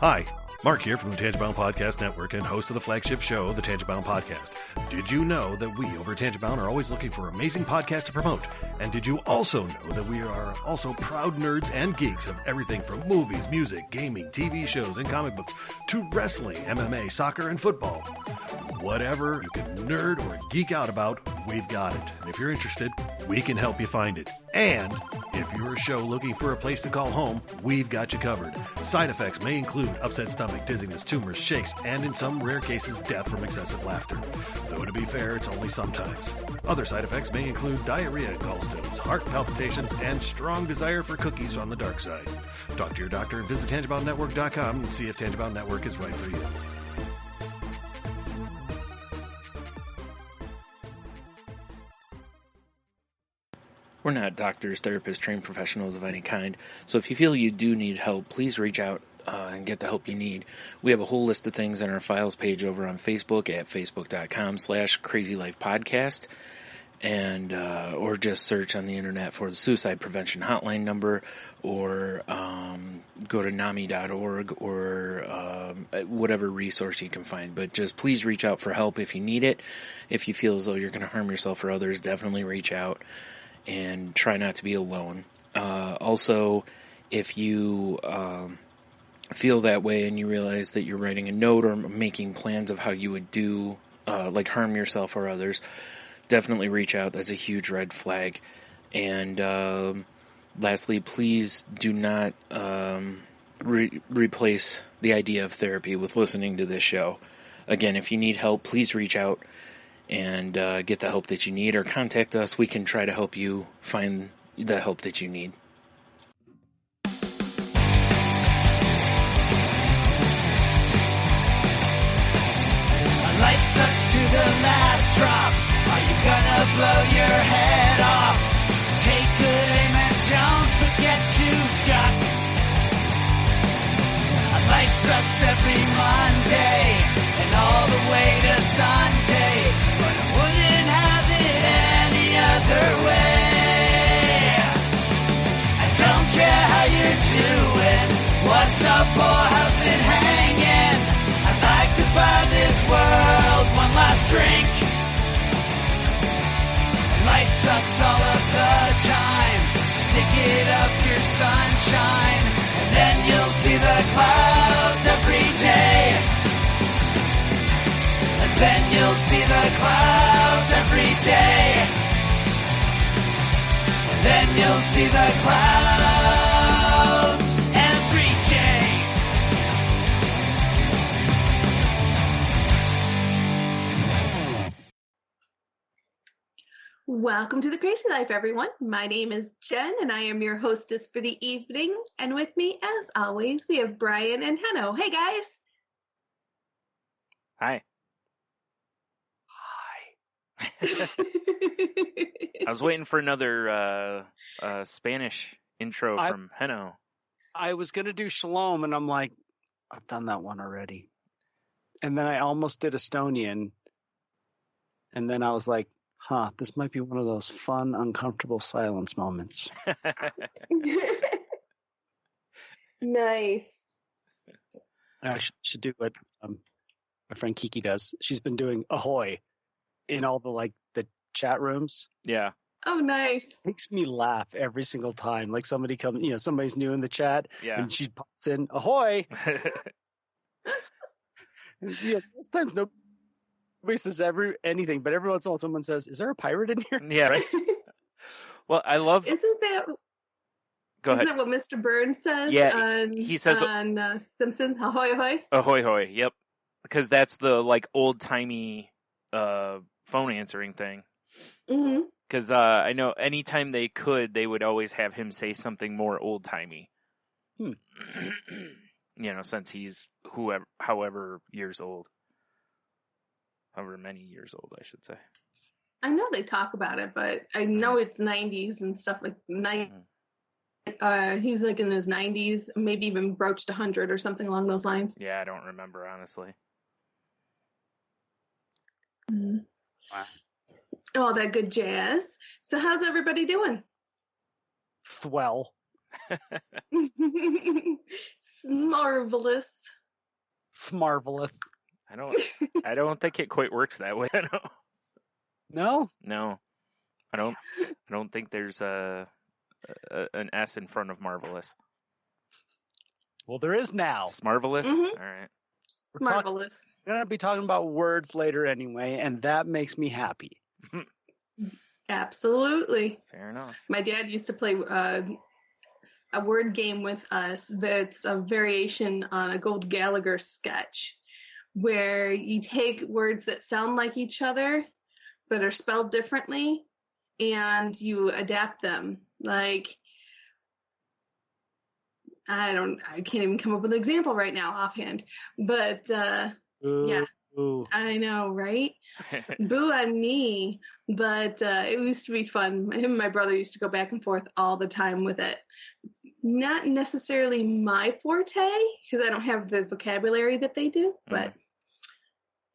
Hi, Mark here from the Tangent-Bound Podcast Network and host of the flagship show, the Tangent-Bound Podcast. Did you know that we over at Tangent-Bound are always looking for amazing podcasts to promote? And did you also know that we are also proud nerds and geeks of everything from movies, music, gaming, TV shows, and comic books to wrestling, MMA, soccer, and football? Whatever you can nerd or geek out about, we've got it. And if you're interested, we can help you find it. And if you're a show looking for a place to call home, we've got you covered. Side effects may include upset stomach, dizziness, tumors, shakes, and in some rare cases, death from excessive laughter. Though to be fair, it's only sometimes. Other side effects may include diarrhea, gallstones, heart palpitations, and strong desire for cookies on the dark side. Talk to your doctor and visit TangentBoundNetwork.com and see if Tangent-Bound Network is right for you. We're not doctors, therapists, trained professionals of any kind, so if you feel you do need help, please reach out and get the help you need. We have a whole list of things on our files page over on Facebook at facebook.com/crazylifepodcast, and or just search on the internet for the suicide prevention hotline number, or go to NAMI.org or whatever resource you can find. But just please reach out for help if you need it. If you feel as though you're going to harm yourself or others, definitely reach out. And try not to be alone. Also, if you feel that way and you realize that you're writing a note or making plans of how you would do, like harm yourself or others, definitely reach out. That's a huge red flag. And lastly, please do not replace the idea of therapy with listening to this show. Again, if you need help, please reach out and get the help that you need, or contact us. We can try to help you find the help that you need. Life sucks to the last drop. Are you gonna blow your head off? Take good aim and don't forget to duck. Life sucks every Monday and all the way to Sunday, but I wouldn't have it any other way. I don't care how you're doing, what's up or how's it hanging. I'd like to buy this world one last drink. Life sucks all of the time, stick it up your sunshine, and then you'll see the clouds every day. And then you'll see the clouds every day. And then you'll see the clouds every day. Welcome to the Crazy Life, everyone. My name is Jen, and I am your hostess for the evening. And with me, as always, we have Brian and Henno. Hey, guys. Hi. I was waiting for another Spanish intro from Henno. I was going to do Shalom, and I'm like, I've done that one already. And then I almost did Estonian. And then I was like, this might be one of those fun, uncomfortable silence moments. Nice. I should do what my friend Kiki does. She's been doing ahoy in all the chat rooms. Yeah. Oh, nice. Makes me laugh every single time. Like somebody comes, somebody's new in the chat, and she pops in ahoy. Most times nobody says anything, but every once in a while someone says, "Is there a pirate in here?" Yeah. Right. Well, I love. Isn't that? Go ahead. Isn't that what Mr. Burns says? Yeah, he says on Simpsons. Ahoy, ahoy. Ahoy, hoy. Yep. Because that's the old timey phone answering thing. Mm-hmm. Because I know anytime they could, they would always have him say something more old timey. Since he's however years old. However many years old, I should say. I know they talk about it, but I know it's 90s and stuff like he's in his 90s, maybe even broached 100 or something along those lines. Yeah, I don't remember, honestly. Mm-hmm. Wow. All that good jazz. So how's everybody doing? Well. Marvelous. enough, Marvelous. I don't think it quite works that way. No? No. I don't think there's an S in front of marvelous. Well, there is now. It's marvelous? Mhm. All right. Marvelous. We're going to be talking about words later anyway, and that makes me happy. Absolutely. Fair enough. My dad used to play a word game with us that's a variation on a Gold Gallagher sketch, where you take words that sound like each other but are spelled differently and you adapt them. Like, I can't even come up with an example right now offhand, but yeah. Ooh. I know, right? Boo on me. But it used to be fun. Him and my brother used to go back and forth all the time with it. Not necessarily my forte, because I don't have the vocabulary that they do, but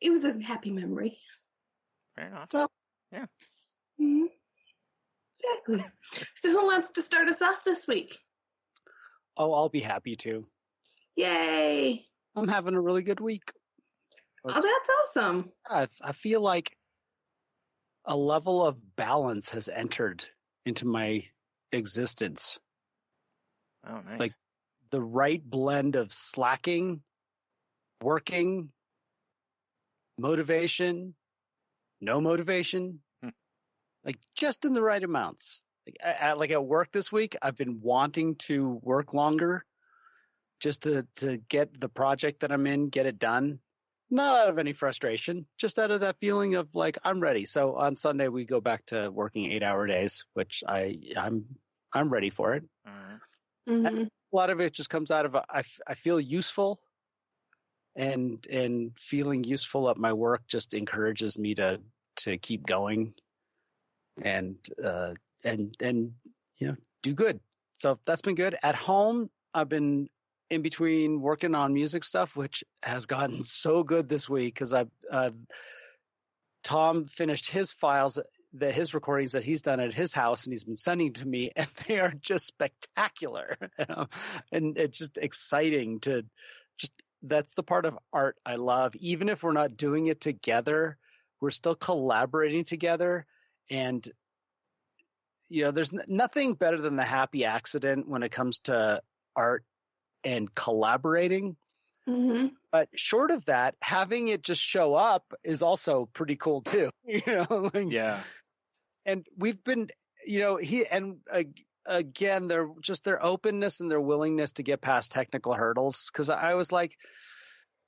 it was a happy memory. Fair enough. Well, yeah. Mm-hmm. Exactly. So who wants to start us off this week? Oh, I'll be happy to. Yay! I'm having a really good week. Oh, that's awesome. I feel like a level of balance has entered into my existence. Oh, nice. Like the right blend of slacking, working, motivation, no motivation, like just in the right amounts. Like at work this week, I've been wanting to work longer just to get the project that I'm in, get it done. Not out of any frustration, just out of that feeling of like, I'm ready. So on Sunday, we go back to working 8-hour days, which I'm ready for it. Mm-hmm. A lot of it just comes out of I feel useful, and feeling useful at my work just encourages me to keep going and do good. So that's been good. At home, I've been in between working on music stuff, which has gotten so good this week because Tom finished his files, his recordings that he's done at his house, and he's been sending to me, and they are just spectacular. And it's just exciting to that's the part of art I love. Even if we're not doing it together, we're still collaborating together. And, there's nothing better than the happy accident when it comes to art and collaborating. Mm-hmm. But short of that, having it just show up is also pretty cool too. Yeah. And we've been, again, their openness and their willingness to get past technical hurdles. Cause I was like,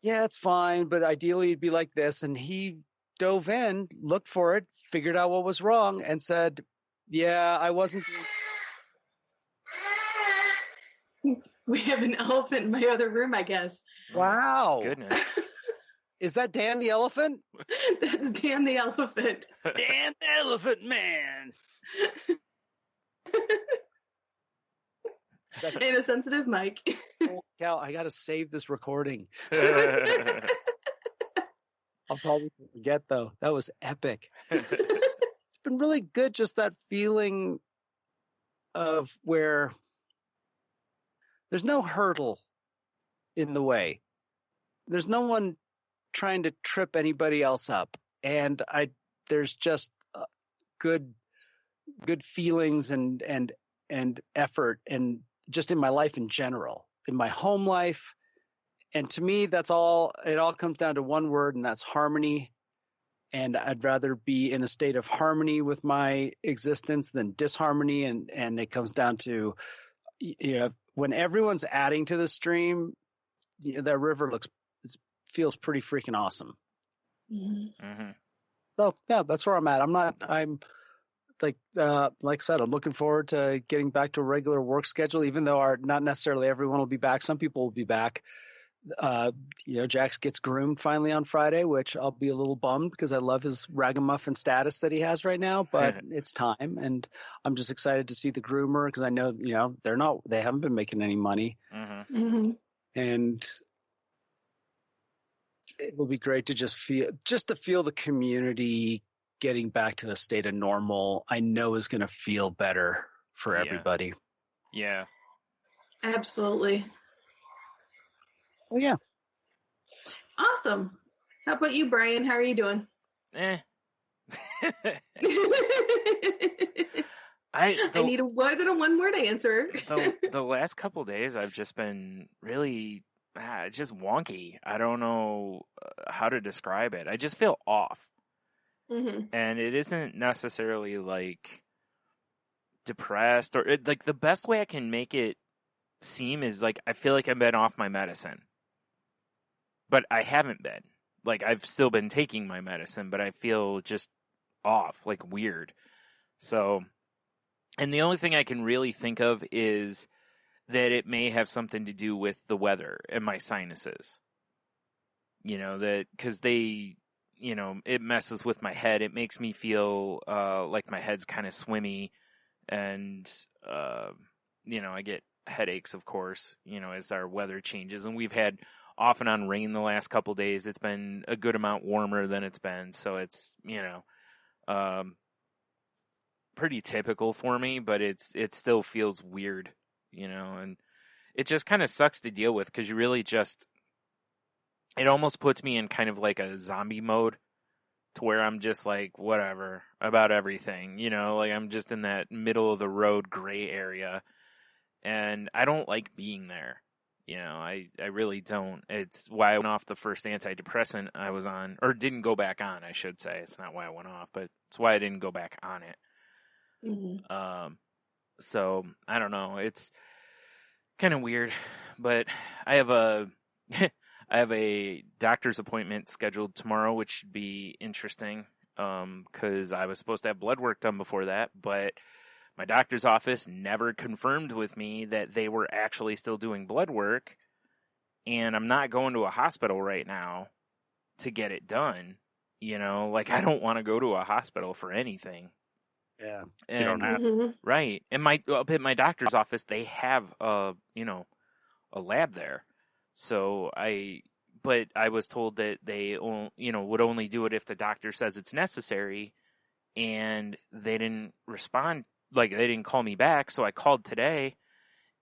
yeah, it's fine, but ideally it'd be like this. And he dove in, looked for it, figured out what was wrong, and said, yeah, I wasn't. We have an elephant in my other room, I guess. Wow. Goodness. Is that Dan the elephant? That's Dan the elephant. Dan the elephant man. And a sensitive mic. Oh, Cal, I got to save this recording. I'll probably forget, though. That was epic. It's been really good, just that feeling of where there's no hurdle in the way. There's no one trying to trip anybody else up. And there's just good feelings and effort, and just in my life in general, in my home life. And to me, it all comes down to one word, and that's harmony. And I'd rather be in a state of harmony with my existence than disharmony. And it comes down to, when everyone's adding to the stream, that river feels pretty freaking awesome. Mm-hmm. So yeah, that's where I'm at. I'm like I said, I'm looking forward to getting back to a regular work schedule, even though not necessarily everyone will be back. Some people will be back. Jax gets groomed finally on Friday, which I'll be a little bummed because I love his ragamuffin status that he has right now, but it's time. And I'm just excited to see the groomer because I know, they haven't been making any money. Mm-hmm. Mm-hmm. And it will be great to feel the community getting back to a state of normal. I know is going to feel better for everybody. Yeah. Absolutely. Oh, yeah. Awesome. How about you, Brian? How are you doing? Eh. I need more than a one-word answer. The last couple days, I've just been really just wonky. I don't know how to describe it. I just feel off. Mm-hmm. And it isn't necessarily like depressed or like the best way I can make it seem is like I feel like I've been off my medicine, but I haven't been. Like I've still been taking my medicine, but I feel just off, like weird. So, and the only thing I can really think of is that it may have something to do with the weather and my sinuses. You know, that because they, you know, it messes with my head. It makes me feel like my head's kind of swimmy, and you know, I get headaches, of course, you know, as our weather changes. And we've had off and on rain the last couple days. It's been a good amount warmer than it's been, so it's, you know, pretty typical for me, but it still feels weird, you know, and it just kind of sucks to deal with because you really just, it almost puts me in kind of like a zombie mode to where I'm just like, whatever about everything, you know, like I'm just in that middle of the road gray area, and I don't like being there. You know, I really don't. It's why I went off the first antidepressant I was on, or didn't go back on, I should say. It's not why I went off, but it's why I didn't go back on it. Mm-hmm. So I don't know. It's kind of weird, but I have a I have a doctor's appointment scheduled tomorrow, which should be interesting. Because I was supposed to have blood work done before that, but my doctor's office never confirmed with me that they were actually still doing blood work, and I'm not going to a hospital right now to get it done. You know, like I don't want to go to a hospital for anything. Yeah, And, you don't have Mm-hmm. right. And up at my doctor's office, they have you know, a lab there. So but I was told that they, you know, would only do it if the doctor says it's necessary, and they didn't respond. Like, they didn't call me back, so I called today,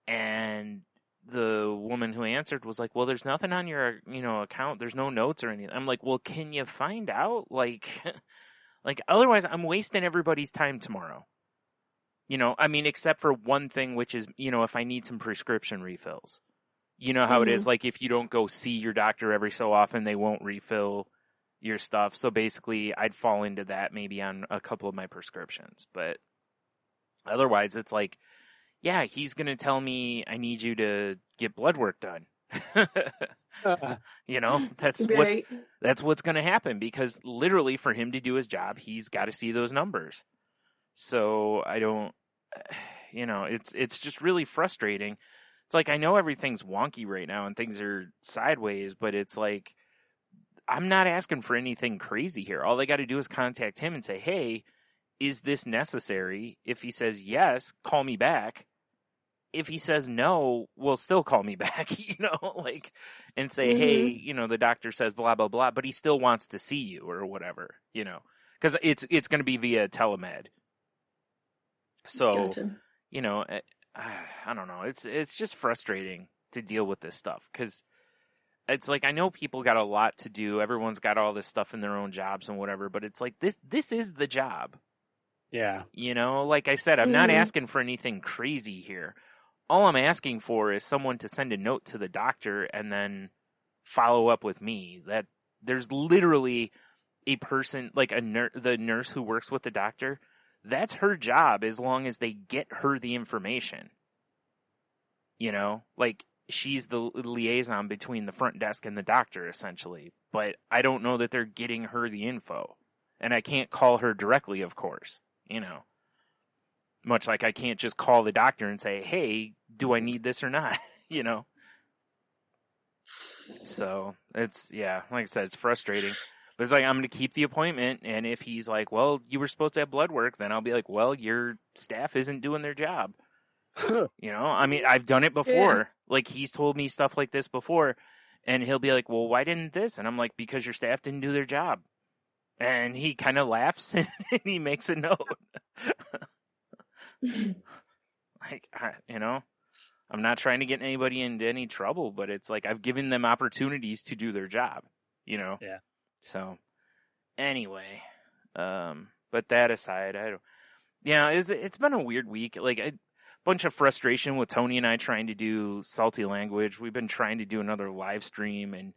and the woman who answered was like, well, there's nothing on your, you know, account. There's no notes or anything. I'm like, well, can you find out? Like, like, otherwise I'm wasting everybody's time tomorrow. You know, I mean, except for one thing, which is, you know, if I need some prescription refills. You know how it is, like, if you don't go see your doctor every so often, they won't refill your stuff. So basically, I'd fall into that maybe on a couple of my prescriptions. But otherwise, it's like, yeah, he's going to tell me I need you to get blood work done. You know, that's what's going to happen, because literally for him to do his job, he's got to see those numbers. So I don't, you know, it's just really frustrating. It's like, I know everything's wonky right now and things are sideways, but it's like, I'm not asking for anything crazy here. All they got to do is contact him and say, hey, is this necessary? If he says yes, call me back. If he says no, well, still call me back, you know, like, and say, hey, you know, the doctor says blah, blah, blah, but he still wants to see you or whatever, you know, because it's going to be via telemed. So, Gotcha. you know, I don't know. It's just frustrating to deal with this stuff, because it's like, I know people got a lot to do. Everyone's got all this stuff in their own jobs and whatever, but it's like, this is the job. Yeah. You know, like I said, I'm not asking for anything crazy here. All I'm asking for is someone to send a note to the doctor and then follow up with me. That there's literally a person, like the nurse who works with the doctor. That's her job, as long as they get her the information. You know, like, she's the liaison between the front desk and the doctor, essentially. But I don't know that they're getting her the info. And I can't call her directly, of course. You know, much like I can't just call the doctor and say, hey, do I need this or not? You know? So it's, yeah, like I said, it's frustrating. But it's like, I'm going to keep the appointment, and if he's like, well, you were supposed to have blood work, then I'll be like, well, your staff isn't doing their job. You know, I mean, I've done it before. Yeah. Like, he's told me stuff like this before, and he'll be like, well, why didn't this? And I'm like, because your staff didn't do their job. And he kind of laughs, and he makes a note. Like, you know, I'm not trying to get anybody into any trouble, but it's like, I've given them opportunities to do their job. you know? Yeah. So, anyway, but that aside, it's been a weird week. Like, a bunch of frustration with Tony and I trying to do Salty Language. We've been trying to do another live stream, and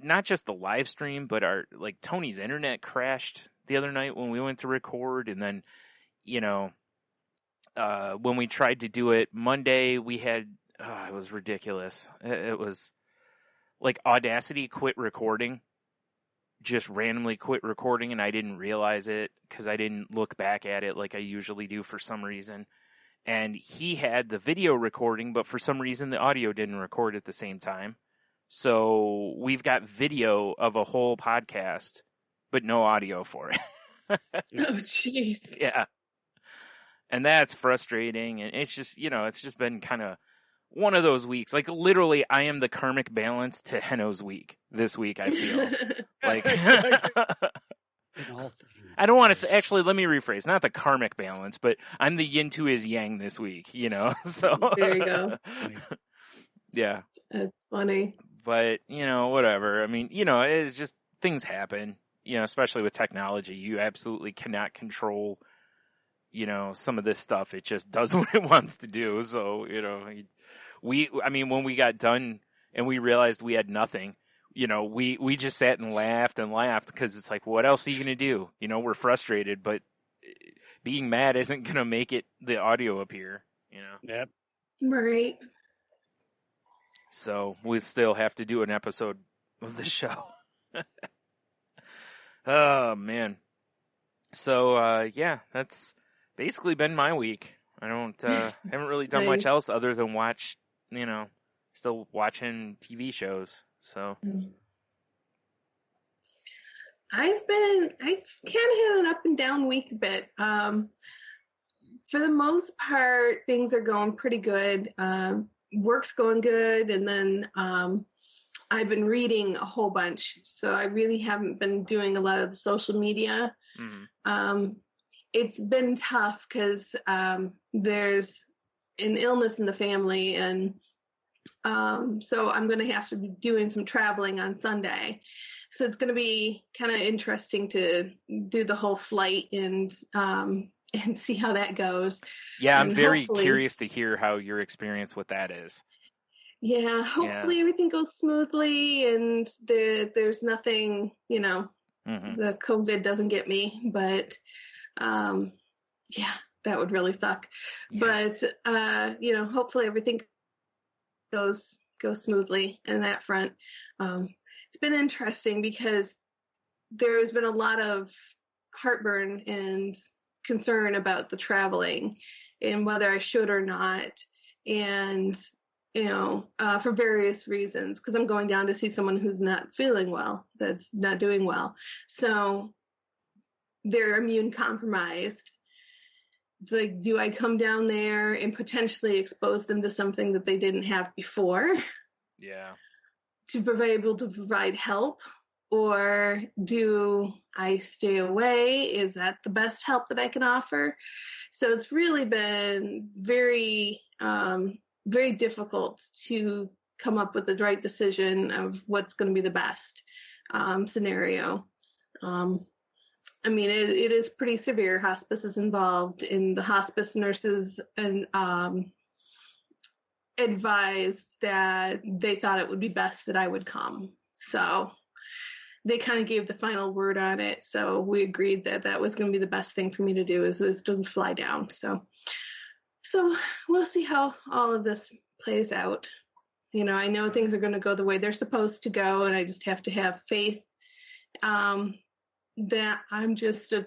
not just the live stream, but Tony's internet crashed the other night when we went to record. And then, when we tried to do it Monday, we had, it was ridiculous. It was like Audacity quit recording, just randomly quit recording, and I didn't realize it because I didn't look back at it like I usually do for some reason. And he had the video recording, but for some reason the audio didn't record at the same time. So we've got video of a whole podcast, but no audio for it. Oh, jeez. Yeah. And that's frustrating. And it's just, it's just been kind of one of those weeks. Like, literally, I am the karmic balance to Henno's week this week, I feel. Like, In all things. I don't want to say, actually, let me rephrase. Not the karmic balance, but I'm the yin to his yang this week, So There you go. Yeah. That's funny. But, whatever. I mean, it's just things happen, especially with technology. You absolutely cannot control, some of this stuff. It just does what it wants to do. So, when we got done and we realized we had nothing, we just sat and laughed because it's like, what else are you going to do? We're frustrated, but being mad isn't going to make the audio appear, Yep. Right. So we still have to do an episode of the show. Oh, man. So, that's basically been my week. I haven't really done much else other than watch, still watching TV shows. So I've kind of had an up and down week a bit. For the most part, things are going pretty good. Work's going good, and then I've been reading a whole bunch, so I really haven't been doing a lot of the social media. Mm-hmm. It's been tough because there's an illness in the family, and so I'm going to have to be doing some traveling on Sunday. So it's going to be kind of interesting to do the whole flight and see how that goes. Yeah, I'm very curious to hear how your experience with that is. Yeah, hopefully everything goes smoothly and there's nothing, mm-hmm. the COVID doesn't get me, but that would really suck. Yeah. But, hopefully everything goes smoothly in that front. It's been interesting because there has been a lot of heartburn and concern about the traveling and whether I should or not. And, for various reasons, because I'm going down to see someone who's not feeling well, that's not doing well. So they're immune compromised. It's like, do I come down there and potentially expose them to something that they didn't have before? Yeah. To be able to provide help, or do I stay away? Is that the best help that I can offer? So it's really been very, very difficult to come up with the right decision of what's going to be the best scenario. It is pretty severe. Hospice is involved, and the hospice nurses and advised that they thought it would be best that I would come. So they kind of gave the final word on it. So we agreed that was going to be the best thing for me to do is to fly down. So we'll see how all of this plays out. I know things are going to go the way they're supposed to go, and I just have to have faith that I'm just a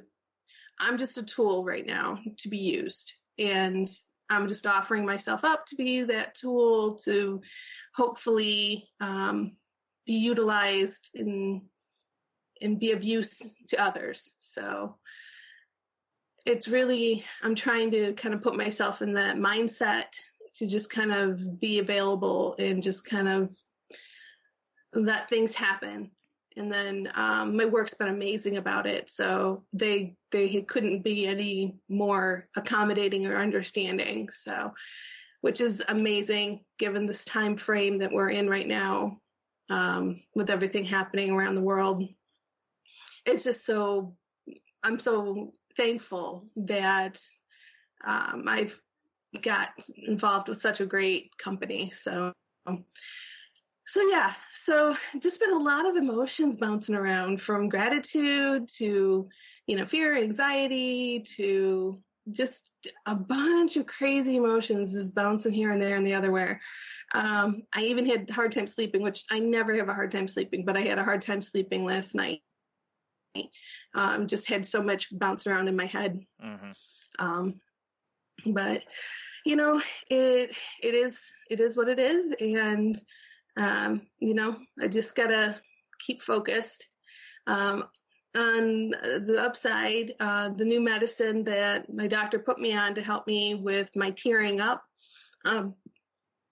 tool right now to be used, and I'm just offering myself up to be that tool to hopefully be utilized and be of use to others. So it's really, I'm trying to kind of put myself in that mindset to just kind of be available and just kind of let things happen. And then my work's been amazing about it. So they couldn't be any more accommodating or understanding. So, which is amazing given this time frame that we're in right now. with everything happening around the world. It's just I'm so thankful that I've got involved with such a great company. So yeah, so just been a lot of emotions bouncing around, from gratitude to, fear, anxiety, to just a bunch of crazy emotions just bouncing here and there and the other where. I even had a hard time sleeping, which I never have a hard time sleeping, but I had a hard time sleeping last night. Just had so much bounce around in my head. Mm-hmm. But it is what it is. And, I just gotta keep focused. On the upside, the new medicine that my doctor put me on to help me with my tearing up,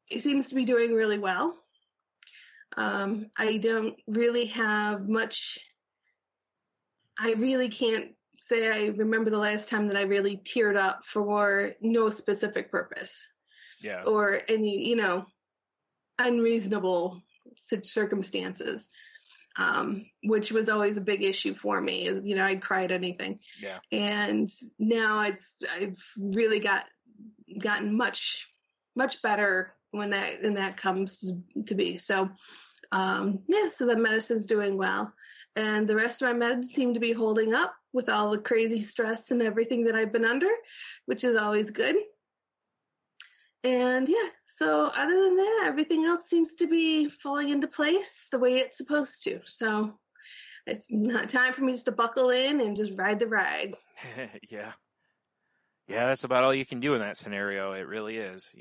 it seems to be doing really well. I don't really have much. I really can't say I remember the last time that I really teared up for no specific purpose. Yeah. Or any, unreasonable circumstances, which was always a big issue for me. Is I'd cry at anything. Yeah. And now I've really gotten much better when that comes to be. So so the medicine's doing well, and the rest of my meds seem to be holding up with all the crazy stress and everything that I've been under, which is always good. And so other than that, everything else seems to be falling into place the way it's supposed to. So it's not time for me just to buckle in and just ride the ride. Yeah. Yeah, that's about all you can do in that scenario. It really is,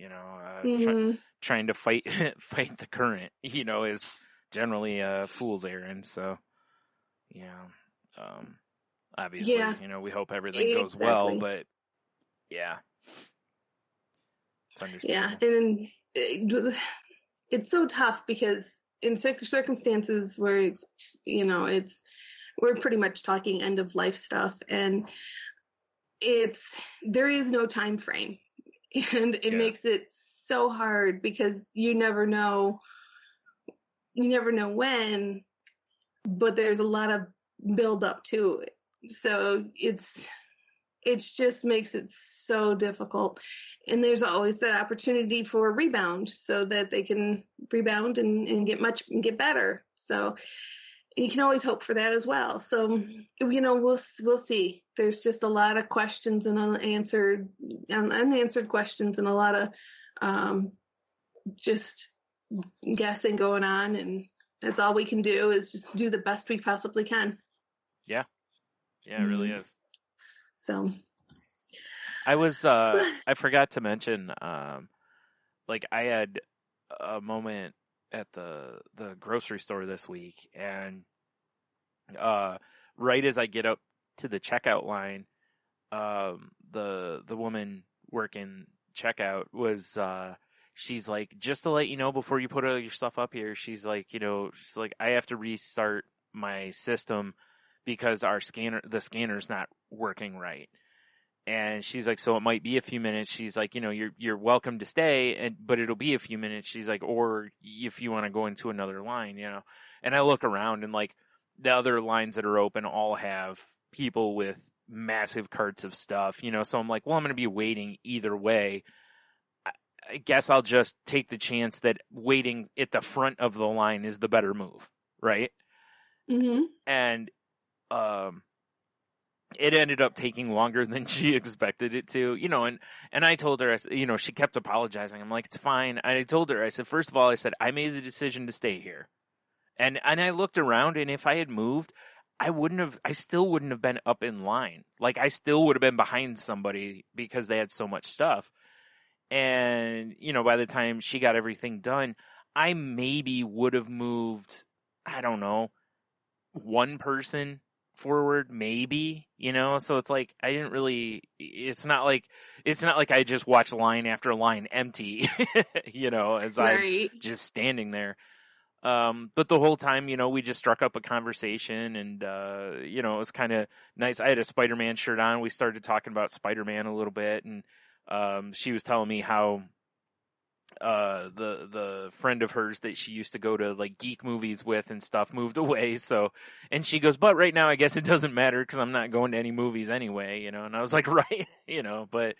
trying to fight the current, is generally a fool's errand. So, obviously, we hope everything goes well, but yeah, it's understandable. Yeah, and it's so tough because in circumstances where we're pretty much talking end of life stuff, and there is no time frame, and it makes it so hard because you never know when, but there's a lot of build up to it. So it just makes it so difficult. And there's always that opportunity for a rebound so that they can rebound and get better. So you can always hope for that as well. So, we'll see. There's just a lot of questions and unanswered questions, and a lot of just guessing going on. And that's all we can do is just do the best we possibly can. Yeah. Yeah, it really is. So I forgot to mention, I had a moment at the grocery store this week, and right as I get up to the checkout line, the woman working checkout was she's like, just to let you know before you put all your stuff up here, she's like, I have to restart my system because the scanner's not working right. And she's like, so it might be a few minutes. She's like, you're welcome to stay, but it'll be a few minutes. She's like, or if you want to go into another line, And I look around, and the other lines that are open all have people with massive carts of stuff, So I'm like, well, I'm going to be waiting either way. I guess I'll just take the chance that waiting at the front of the line is the better move, right? Mm-hmm. And it ended up taking longer than she expected it to, and I told her, she kept apologizing. I'm like, it's fine. I told her, I said, first of all, I made the decision to stay here. And I looked around, and if I had moved, I still wouldn't have been up in line. I still would have been behind somebody because they had so much stuff. And, by the time she got everything done, I maybe would have moved, I don't know, one person forward, maybe, so it's like I didn't really, it's not like I just watched line after line empty, as right. I'm just standing there. But the whole time, we just struck up a conversation, and it was kind of nice. I had a Spider-Man shirt on. We started talking about Spider-Man a little bit, and she was telling me how the friend of hers that she used to go to like geek movies with and stuff moved away. So, and she goes, but right now I guess it doesn't matter because I'm not going to any movies anyway, you know. And I was like, right, you know. But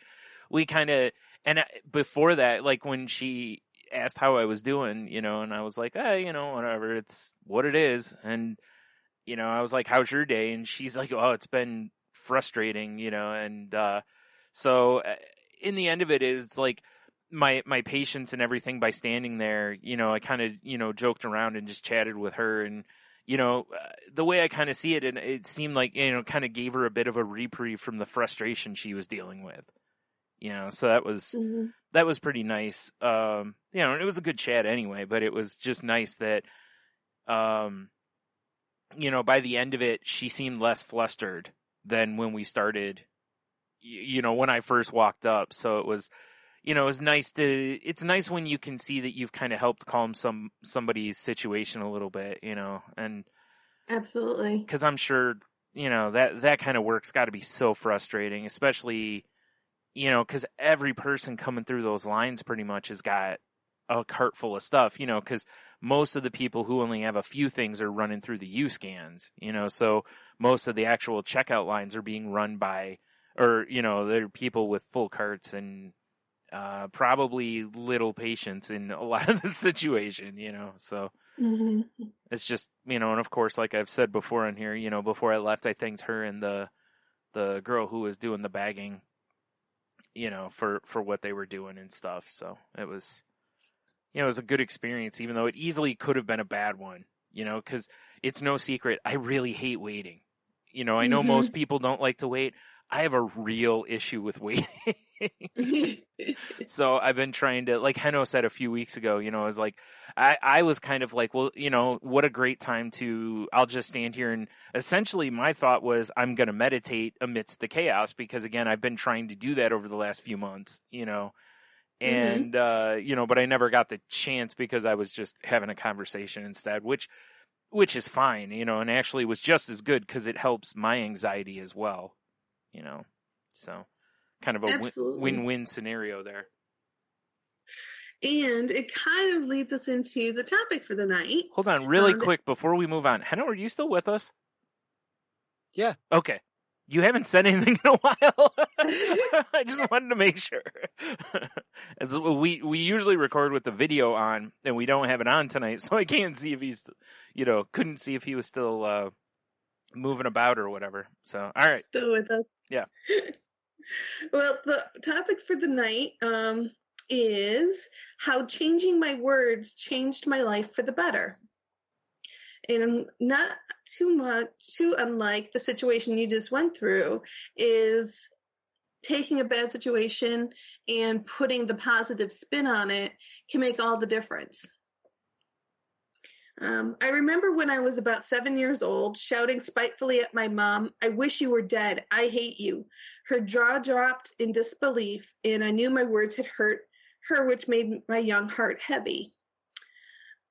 we kind of, and before that, like when she asked how I was doing, you know, and I was like, you know, whatever, it's what it is. And you know, I was like, how's your day? And she's like, oh, it's been frustrating, you know. And so in the end of it is like my patience and everything by standing there, you know, I kind of, you know, joked around and just chatted with her. And, you know, the way I kind of see it, and it seemed like, you know, kind of gave her a bit of a reprieve from the frustration she was dealing with, you know. So that was pretty nice. You know, and it was a good chat anyway, but it was just nice that, you know, by the end of it, she seemed less flustered than when we started, you know, when I first walked up. So it was, you know, it's nice when you can see that you've kind of helped calm somebody's situation a little bit, you know, and absolutely, because I'm sure, you know, that kind of work's got to be so frustrating, especially, you know, because every person coming through those lines pretty much has got a cart full of stuff, you know, because most of the people who only have a few things are running through the U-scans, you know, so most of the actual checkout lines are being run by, or, you know, they're people with full carts and probably little patience in a lot of the situation, you know, so it's just, you know, and of course, like I've said before on here, you know, before I left, I thanked her and the girl who was doing the bagging, you know, for what they were doing and stuff. So it was, you know, it was a good experience, even though it easily could have been a bad one, you know, because it's no secret, I really hate waiting. You know, I know most people don't like to wait. I have a real issue with waiting. So I've been trying to, like Heno said a few weeks ago, you know, I was like, I was kind of like, well, you know, what a great time I'll just stand here. And essentially my thought was I'm going to meditate amidst the chaos because, again, I've been trying to do that over the last few months, you know, and, you know, but I never got the chance because I was just having a conversation instead, which is fine, you know, and actually was just as good because it helps my anxiety as well, you know, so kind of a win-win scenario there. And it kind of leads us into the topic for the night. Hold on really quick before we move on. Heno, are you still with us? Yeah. Okay. You haven't said anything in a while. I just wanted to make sure. As we usually record with the video on, and we don't have it on tonight, so I can't see if he's, you know, couldn't see if he was still moving about or whatever. So, all right. Still with us. Yeah. Well, the topic for the night is how changing my words changed my life for the better. And not too unlike the situation you just went through, is taking a bad situation and putting the positive spin on it can make all the difference. I remember when I was about 7 years old, shouting spitefully at my mom, "I wish you were dead. I hate you." Her jaw dropped in disbelief, and I knew my words had hurt her, which made my young heart heavy.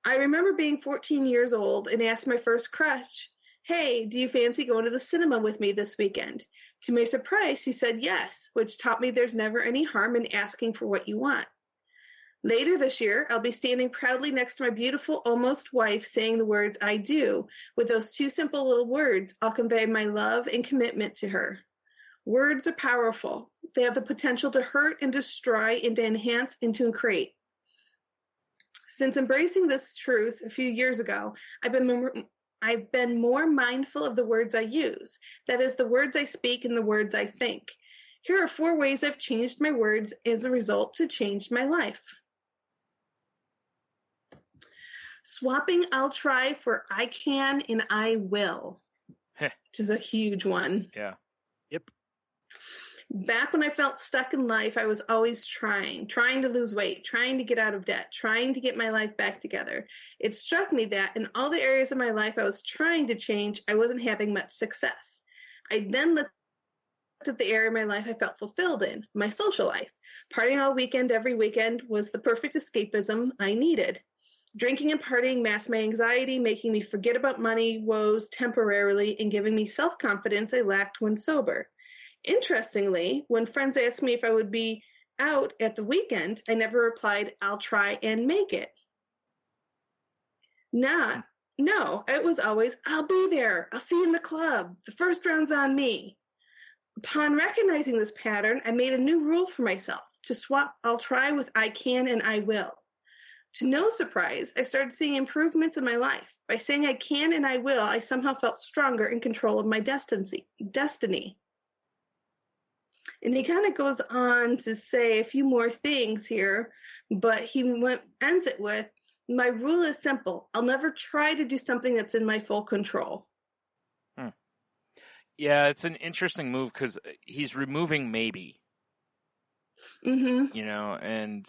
I remember being 14 years old and asked my first crush, "Hey, do you fancy going to the cinema with me this weekend?" To my surprise, she said yes, which taught me there's never any harm in asking for what you want. Later this year, I'll be standing proudly next to my beautiful almost wife saying the words "I do." With those two simple little words, I'll convey my love and commitment to her. Words are powerful. They have the potential to hurt and destroy and to enhance and to create. Since embracing this truth a few years ago, I've been more mindful of the words I use. That is, the words I speak and the words I think. Here are 4 ways I've changed my words as a result to change my life. Swapping "I'll try" for "I can" and "I will," which is a huge one. Yeah. Yep. Back when I felt stuck in life, I was always trying to lose weight, trying to get out of debt, trying to get my life back together. It struck me that in all the areas of my life I was trying to change, I wasn't having much success. I then looked at the area of my life I felt fulfilled in, my social life. Partying all weekend, every weekend was the perfect escapism I needed. Drinking and partying masked my anxiety, making me forget about money woes temporarily and giving me self-confidence I lacked when sober. Interestingly, when friends asked me if I would be out at the weekend, I never replied, I'll try and make it. No, it was always, I'll be there. I'll see you in the club. The first round's on me. Upon recognizing this pattern, I made a new rule for myself to swap I'll try with I can and I will. To no surprise, I started seeing improvements in my life. By saying I can and I will, I somehow felt stronger in control of my destiny. And he kind of goes on to say a few more things here, but he ends it with, my rule is simple. I'll never try to do something that's in my full control. Yeah, it's an interesting move because he's removing maybe. Mm-hmm. You know, and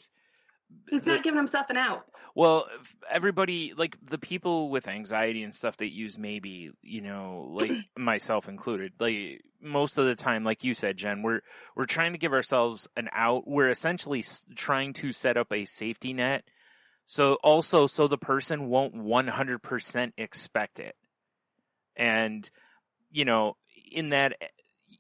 he's not giving himself an out. Well, everybody, like the people with anxiety and stuff that use maybe, you know, like myself included, like most of the time, like you said, Jen, we're trying to give ourselves an out. We're essentially trying to set up a safety net. So the person won't 100% expect it. And, you know, in that,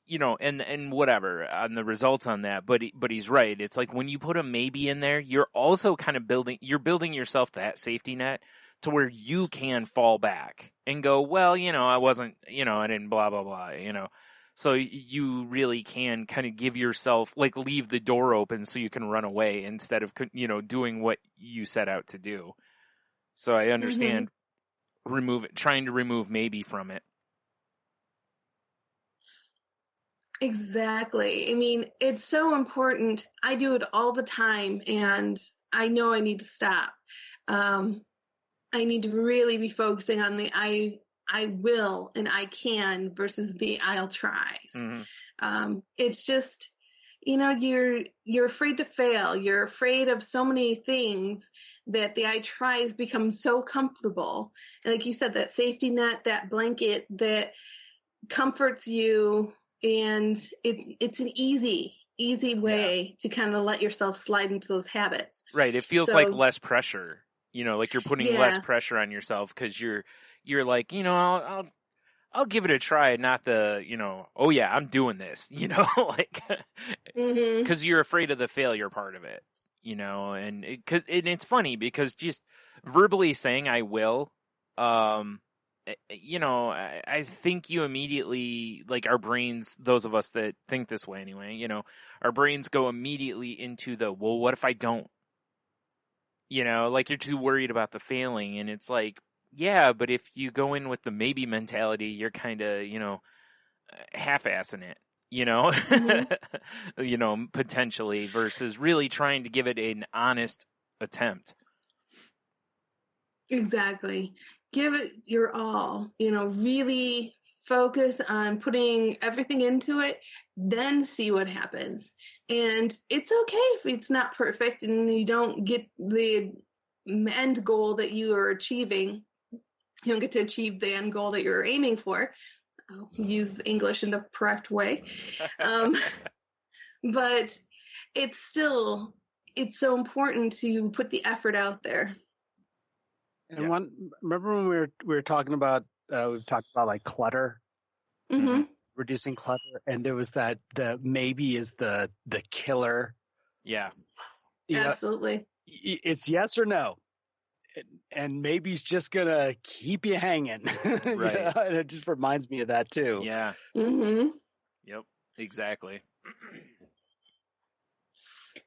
you know, and whatever on the results on that, but he's right. It's like when you put a maybe in there, you're also kind of building yourself that safety net to where you can fall back and go, well, you know, I wasn't, you know, I didn't blah, blah, blah, you know. So you really can kind of give yourself, like, leave the door open so you can run away instead of, you know, doing what you set out to do. So I understand trying to remove maybe from it. Exactly. I mean, it's so important. I do it all the time, and I know I need to stop. I need to really be focusing on the I will and I can versus the I'll tries. Mm-hmm. It's just, you know, you're afraid to fail. You're afraid of so many things that the I tries become so comfortable. And like you said, that safety net, that blanket that comforts you. And it's an easy way to kind of let yourself slide into those habits. Right. It feels like less pressure, you know, like you're putting less pressure on yourself because you're like, you know, I'll give it a try. Not the, you know, oh yeah, I'm doing this, you know, like, because you're afraid of the failure part of it, you know, and it's funny because just verbally saying I will, you know, I think you immediately, like our brains, those of us that think this way anyway, you know, our brains go immediately into the, well, what if I don't? You know, like you're too worried about the failing. And it's like, yeah, but if you go in with the maybe mentality, you're kind of, you know, half-assing it, you know, you know, potentially versus really trying to give it an honest attempt. Exactly. Give it your all, you know, really focus on putting everything into it, then see what happens. And it's okay if it's not perfect and you don't get the end goal that you are achieving. You don't get to achieve the end goal that you're aiming for. I'll use English in the correct way. But it's so important to put the effort out there. And remember when we were talking about we've talked about like clutter, reducing clutter, and there was the maybe is the killer. Yeah, absolutely. It's yes or no, and maybe's just gonna keep you hanging. Right, you know? And it just reminds me of that too. Yeah. Yep. Exactly.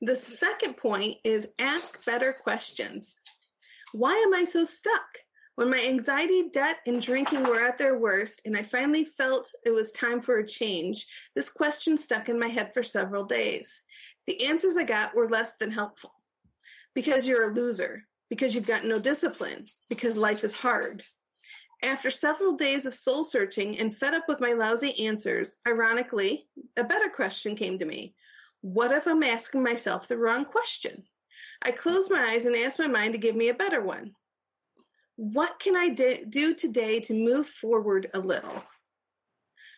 The second point is ask better questions. Why am I so stuck? When my anxiety, debt, and drinking were at their worst, and I finally felt it was time for a change, this question stuck in my head for several days. The answers I got were less than helpful. Because you're a loser. Because you've got no discipline. Because life is hard. After several days of soul searching and fed up with my lousy answers, ironically, a better question came to me. What if I'm asking myself the wrong question? I closed my eyes and asked my mind to give me a better one. What can I do today to move forward a little?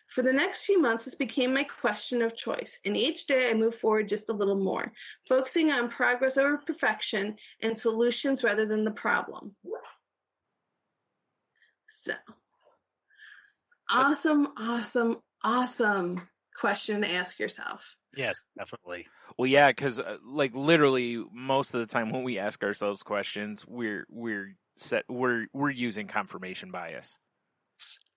For the next few months, this became my question of choice, and each day I moved forward just a little more, focusing on progress over perfection and solutions rather than the problem. So, awesome question to ask yourself. Yes, definitely. Well, yeah, because like literally most of the time when we ask ourselves questions, we're using confirmation bias.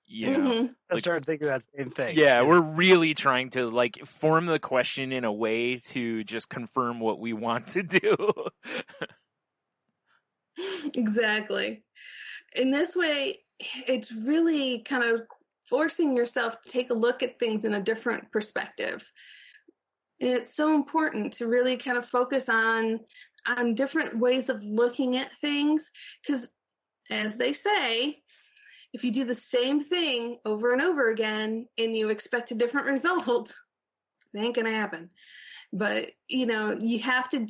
You know, Mhm. I started thinking that same thing. yeah, It's- we're really trying to like form the question in a way to just confirm what we want to do. Exactly. In this way, it's really kind of forcing yourself to take a look at things in a different perspective. And it's so important to really kind of focus on different ways of looking at things, because as they say, if you do the same thing over and over again and you expect a different result, it ain't gonna happen. But you have to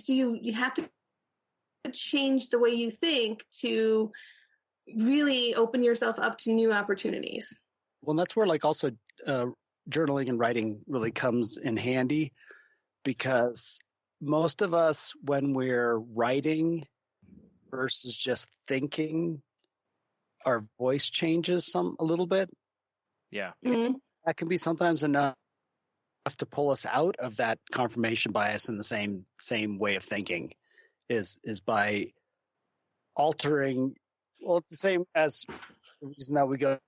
change the way you think to really open yourself up to new opportunities. Well, that's where like also journaling and writing really comes in handy, because most of us, when we're writing versus just thinking, our voice changes a little bit. Yeah. Mm-hmm. That can be sometimes enough to pull us out of that confirmation bias in the same way of thinking, is by altering. Well, it's the same as the reason that we go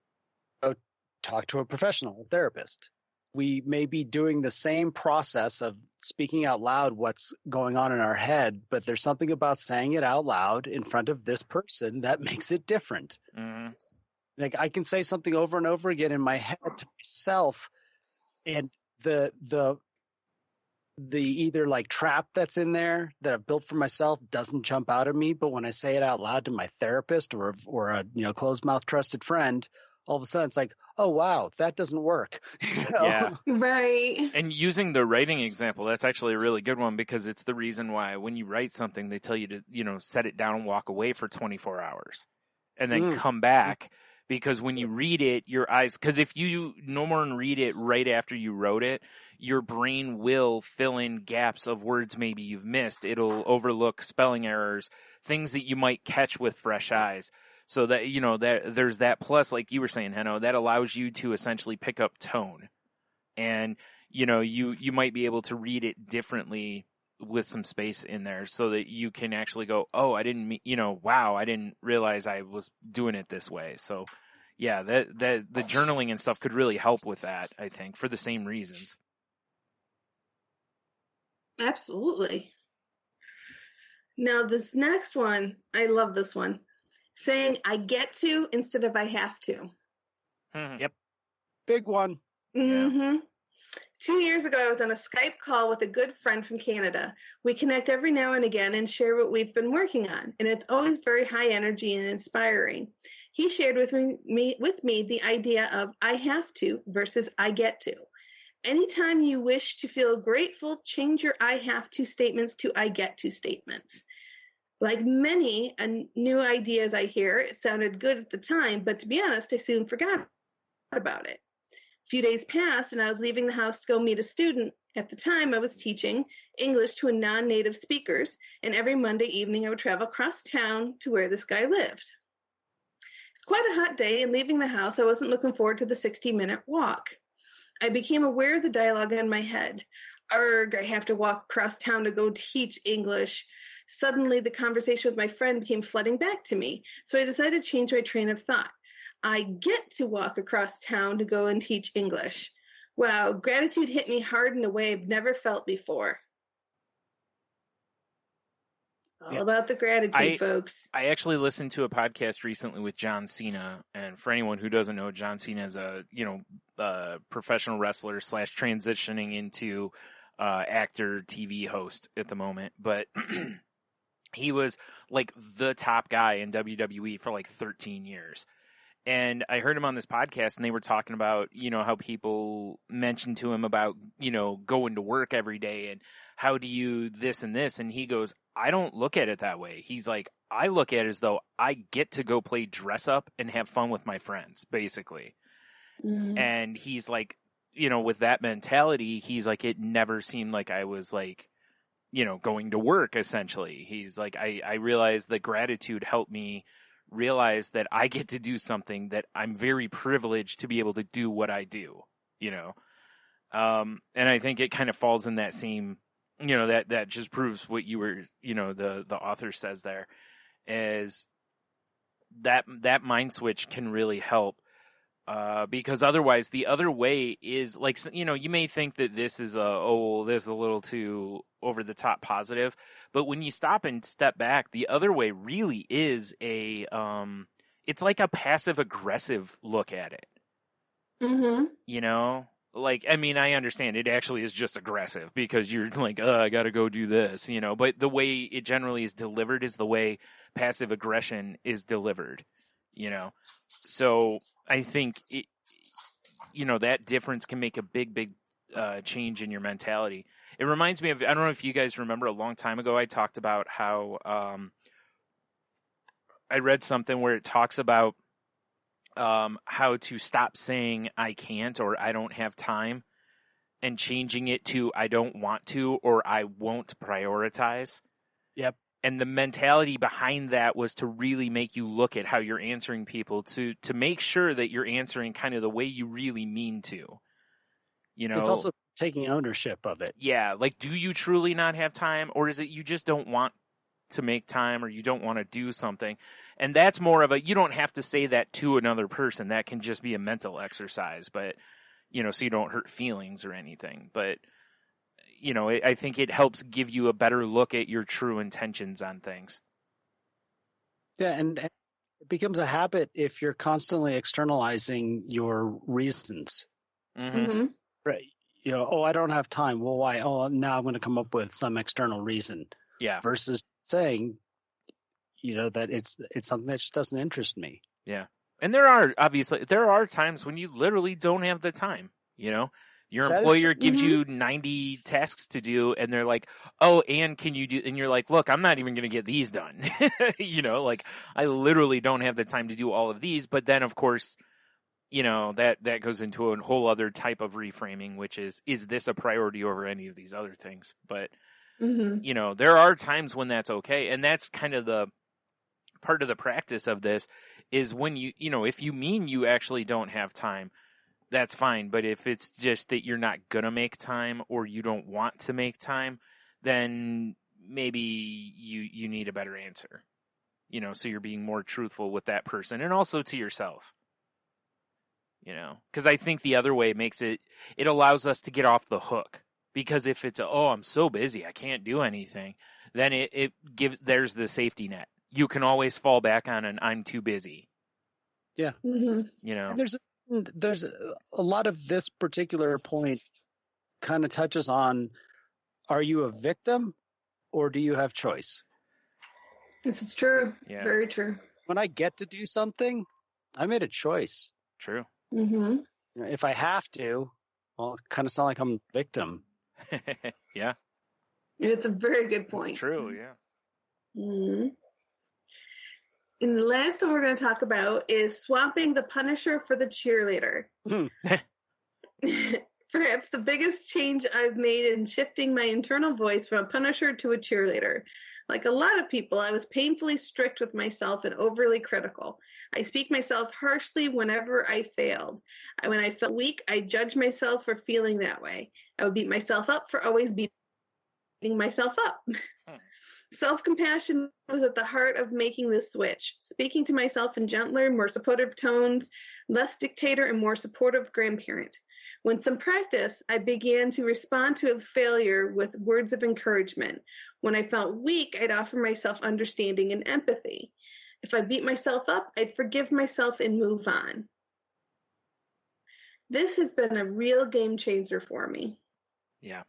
talk to a professional, a therapist. We may be doing the same process of speaking out loud what's going on in our head, but there's something about saying it out loud in front of this person that makes it different. Mm-hmm. Like I can say something over and over again in my head to myself, and the either like trap that's in there that I've built for myself doesn't jump out at me, but when I say it out loud to my therapist or a closed mouth trusted friend, all of a sudden it's like, oh wow, that doesn't work. Yeah. Right. And using the writing example, that's actually a really good one, because it's the reason why when you write something, they tell you to, set it down and walk away for 24 hours and then come back. Because when you read it, your eyes, because if you no more than read it right after you wrote it, your brain will fill in gaps of words maybe you've missed. It'll overlook spelling errors, things that you might catch with fresh eyes. So that, that there's that plus, like you were saying, Henno, that allows you to essentially pick up tone. And, you might be able to read it differently with some space in there so that you can actually go, oh, I didn't, wow, I didn't realize I was doing it this way. So yeah, that the journaling and stuff could really help with that, I think, for the same reasons. Absolutely. Now this next one, I love this one. Saying I get to instead of I have to. Yep. Big one. Mm-hmm. 2 years ago, I was on a Skype call with a good friend from Canada. We connect every now and again and share what we've been working on, and it's always very high energy and inspiring. He shared with me the idea of I have to versus I get to. Anytime you wish to feel grateful, change your I have to statements to I get to statements. Like many new ideas I hear, it sounded good at the time, but to be honest, I soon forgot about it. A few days passed and I was leaving the house to go meet a student. At the time, I was teaching English to non-native speakers, and every Monday evening I would travel across town to where this guy lived. It's quite a hot day, and leaving the house, I wasn't looking forward to the 60-minute walk. I became aware of the dialogue in my head. Arg, I have to walk across town to go teach English. Suddenly, the conversation with my friend came flooding back to me, so I decided to change my train of thought. I get to walk across town to go and teach English. Wow, gratitude hit me hard in a way I've never felt before. All about the gratitude, folks. I actually listened to a podcast recently with John Cena, and for anyone who doesn't know, John Cena is a professional wrestler / transitioning into actor, TV host at the moment, but he was like the top guy in WWE for like 13 years. And I heard him on this podcast, and they were talking about, how people mentioned to him about, going to work every day and how do you this and this. And he goes, I don't look at it that way. He's like, I look at it as though I get to go play dress up and have fun with my friends, basically. Mm-hmm. And he's like, with that mentality, he's like, it never seemed like I was like, going to work, essentially. He's like, I realized that gratitude helped me realize that I get to do something that I'm very privileged to be able to do what I do, And I think it kind of falls in that same, that just proves what you were, the author says there, is that mind switch can really help. Because otherwise the other way is like, you may think that this is this is a little too over the top positive, but when you stop and step back, the other way really is it's like a passive aggressive look at it. Mm-hmm. Like, I mean, I understand it actually is just aggressive because you're like, I got to go do this, but the way it generally is delivered is the way passive aggression is delivered, So I think that difference can make a big change in your mentality. It reminds me of, I don't know if you guys remember, a long time ago I talked about how I read something where it talks about how to stop saying I can't or I don't have time and changing it to I don't want to or I won't prioritize. Yep. And the mentality behind that was to really make you look at how you're answering people to make sure that you're answering kind of the way you really mean to. It's also taking ownership of it. Yeah, like, do you truly not have time, or is it you just don't want to make time, or you don't want to do something? And that's more of you don't have to say that to another person. That can just be a mental exercise, but, so you don't hurt feelings or anything. But, I think it helps give you a better look at your true intentions on things. Yeah, and it becomes a habit if you're constantly externalizing your reasons. Mm-hmm. Right. I don't have time. Well, why? Oh, now I'm going to come up with some external reason. Yeah. Versus saying, that it's something that just doesn't interest me. Yeah. And there are times when you literally don't have the time, Your employer gives you 90 tasks to do, and they're like, oh, and can you do, and you're like, look, I'm not even going to get these done. Like, I literally don't have the time to do all of these. But then, of course, that goes into a whole other type of reframing, which is this a priority over any of these other things? But, there are times when that's okay. And that's kind of the part of the practice of this is when if you mean you actually don't have time, that's fine. But if it's just that you're not going to make time or you don't want to make time, then maybe you need a better answer, so you're being more truthful with that person and also to yourself. Because I think the other way makes it allows us to get off the hook. Because if it's I'm so busy, I can't do anything, then there's the safety net. You can always fall back on an I'm too busy. Yeah. Mm-hmm. And there's a lot of this particular point kind of touches on, are you a victim or do you have choice? This is true. Yeah. Very true. When I get to do something, I made a choice. True. Mm-hmm. If I have to, well, it kind of sound like I'm a victim. Yeah. It's a very good point. It's true, yeah. Mm-hmm. And the last one we're going to talk about is swapping the Punisher for the cheerleader. Perhaps the biggest change I've made in shifting my internal voice from a Punisher to a cheerleader. Like a lot of people, I was painfully strict with myself and overly critical. I speak myself harshly whenever I failed. When I felt weak, I judged myself for feeling that way. I would beat myself up for always beating myself up. Self-compassion was at the heart of making this switch, speaking to myself in gentler, more supportive tones, less dictator and more supportive grandparent. With some practice, I began to respond to a failure with words of encouragement. When I felt weak, I'd offer myself understanding and empathy. If I beat myself up, I'd forgive myself and move on. This has been a real game changer for me. Yeah.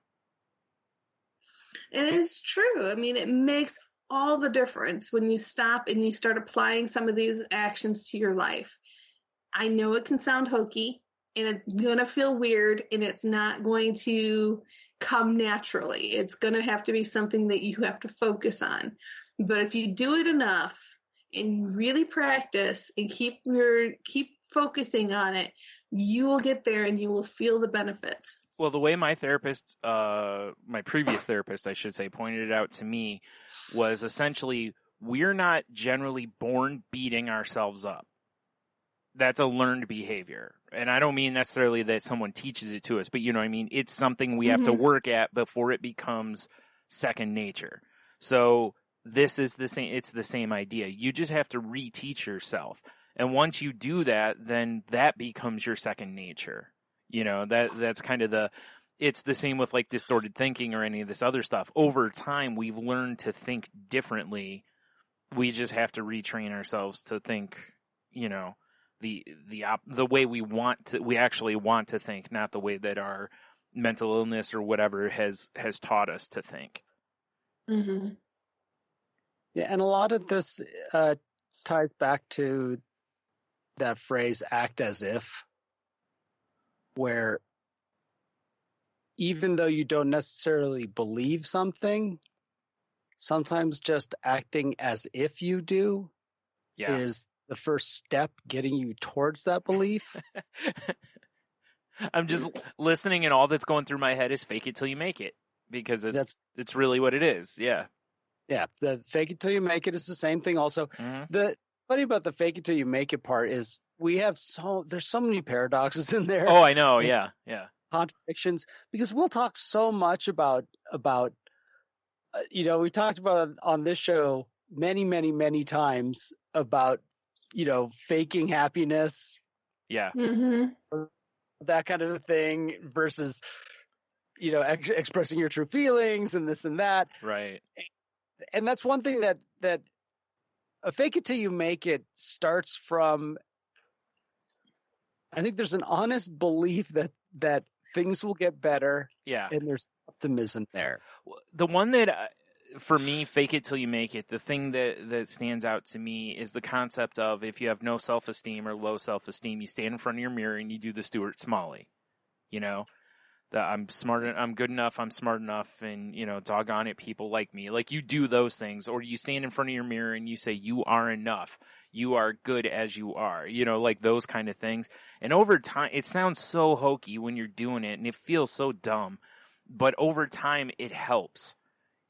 And it's true. I mean, it makes all the difference when you stop and you start applying some of these actions to your life. I know it can sound hokey and it's going to feel weird and it's not going to come naturally. It's going to have to be something that you have to focus on. But if you do it enough and really practice and keep focusing on it, you will get there and you will feel the benefits. Well, the way my therapist, my previous therapist, I should say, pointed it out to me was essentially we're not generally born beating ourselves up. That's a learned behavior. And I don't mean necessarily that someone teaches it to us, but you know what I mean? It's something we have to work at before it becomes second nature. So this is the same, it's the same idea. You just have to reteach yourself. And once you do that, then that becomes your second nature. You know, that's kind of it's the same with like distorted thinking or any of this other stuff. Over time, we've learned to think differently. We just have to retrain ourselves to think, you know, the way we actually want to think, not the way that our mental illness or whatever has taught us to think. Mm-hmm. Yeah, and a lot of this ties back to that phrase "act as if," where even though you don't necessarily believe something, sometimes just acting as if you do is the first step getting you towards that belief. I'm just listening, and all that's going through my head is fake it till you make it, because it's really what it is. Yeah. Yeah. The fake it till you make it is the same thing also. Mm-hmm. The funny about the fake it till you make it part is there's so many paradoxes in there. Oh, I know. Yeah. Yeah. Contradictions, because we'll talk so much about we talked about on this show many times about, you know, faking happiness. Yeah. Mm-hmm. That kind of a thing versus, you know, expressing your true feelings and this and that. Right. And that's one thing that a fake it till you make it starts from. I think there's an honest belief that things will get better. Yeah. And there's optimism there. The one that, for me, fake it till you make it, the thing that stands out to me is the concept of, if you have no self-esteem or low self-esteem, you stand in front of your mirror and you do the Stuart Smalley. You know, that I'm good enough, I'm smart enough, and, you know, doggone it, people like me. Like, you do those things, or you stand in front of your mirror and you say, you are enough. You are good as you are, you know, like those kind of things. And over time, it sounds so hokey when you're doing it, and it feels so dumb, but over time, it helps.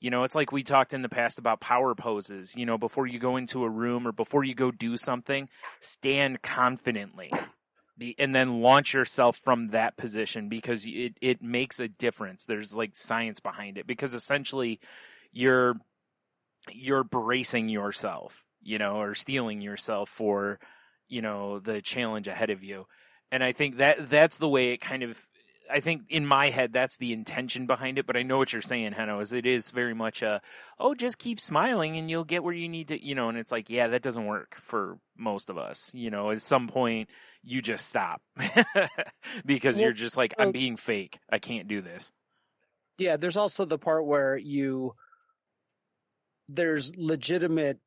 You know, it's like we talked in the past about power poses. You know, before you go into a room or before you go do something, stand confidently. And then launch yourself from that position, because it makes a difference. There's like science behind it, because essentially you're bracing yourself, you know, or steeling yourself for, you know, the challenge ahead of you. And I think that's the way it kind of, I think in my head, that's the intention behind it. But I know what you're saying, Heno, is it is very much just keep smiling and you'll get where you need to, you know, and it's like, yeah, that doesn't work for most of us. You know, at some point you just stop because you're just like, I'm being fake. I can't do this. Yeah. There's also the part where there's legitimate,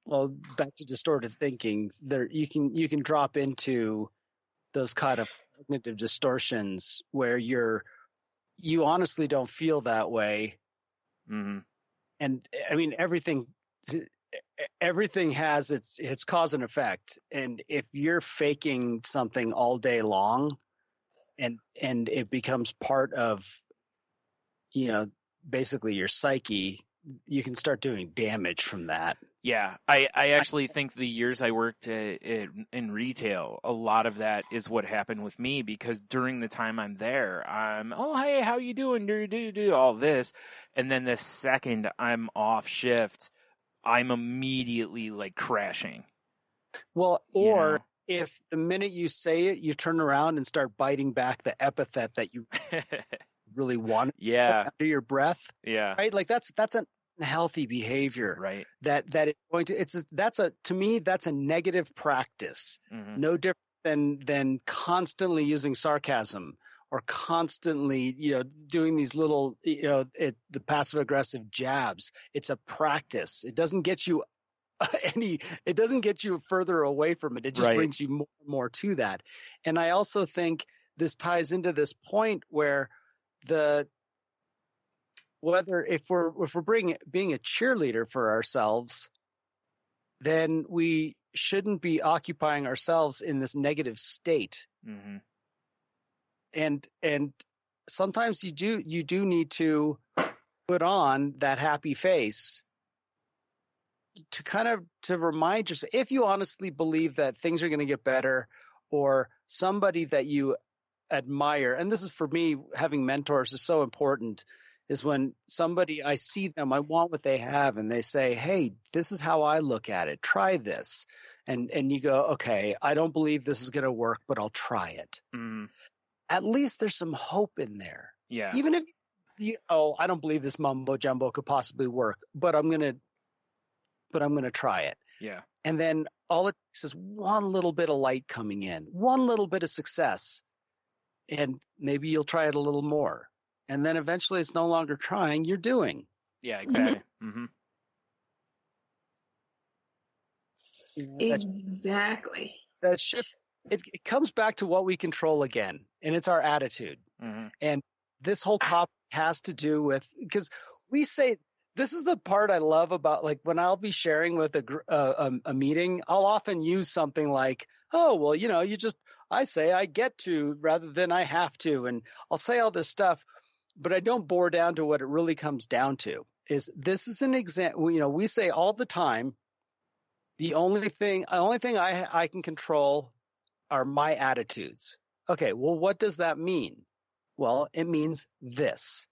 well, back to distorted thinking there, you can drop into those kind of cognitive distortions where you honestly don't feel that way. Mm-hmm. And I mean, everything has its cause and effect. And if you're faking something all day long and it becomes part of, you know, basically your psyche, you can start doing damage from that. Yeah, I actually think the years I worked in retail, a lot of that is what happened with me, because during the time I'm there, I'm, oh, hey, how you doing? Do all this. And then the second I'm off shift, I'm immediately like crashing. Well, or if the minute you say it, you turn around and start biting back the epithet that you really want under your breath. Yeah. Right? Like that's a healthy behavior. Right. That is going to, to me, that's a negative practice. Mm-hmm. No different than constantly using sarcasm or constantly, you know, doing these little, you know, the passive aggressive jabs. It's a practice. It doesn't get you it doesn't get you further away from it. It just brings you more and more to that. And I also think this ties into this point where if we're being a cheerleader for ourselves, then we shouldn't be occupying ourselves in this negative state. Mm-hmm. And sometimes you do need to put on that happy face to remind yourself, if you honestly believe that things are going to get better, or somebody that you admire, and this is for me, having mentors is so important, is when somebody, I see them, I want what they have, and they say, hey, this is how I look at it. Try this. And you go, okay, I don't believe this is going to work, but I'll try it. Mm. At least there's some hope in there. Yeah. Even if I don't believe this mumbo jumbo could possibly work, but I'm going to try it. Yeah. And then all it takes is one little bit of light coming in, one little bit of success, and maybe you'll try it a little more. And then eventually it's no longer trying, you're doing. Yeah, exactly. Mm-hmm. Exactly. That shift, it comes back to what we control again, and it's our attitude. Mm-hmm. And this whole topic has to do with, because we say, this is the part I love about, like, when I'll be sharing with a meeting, I'll often use something like, oh, well, I say I get to rather than I have to. And I'll say all this stuff, but I don't bore down to what it really comes down to. This is an example, we say all the time, the only thing I can control are my attitudes. Okay, well, what does that mean? Well, it means this.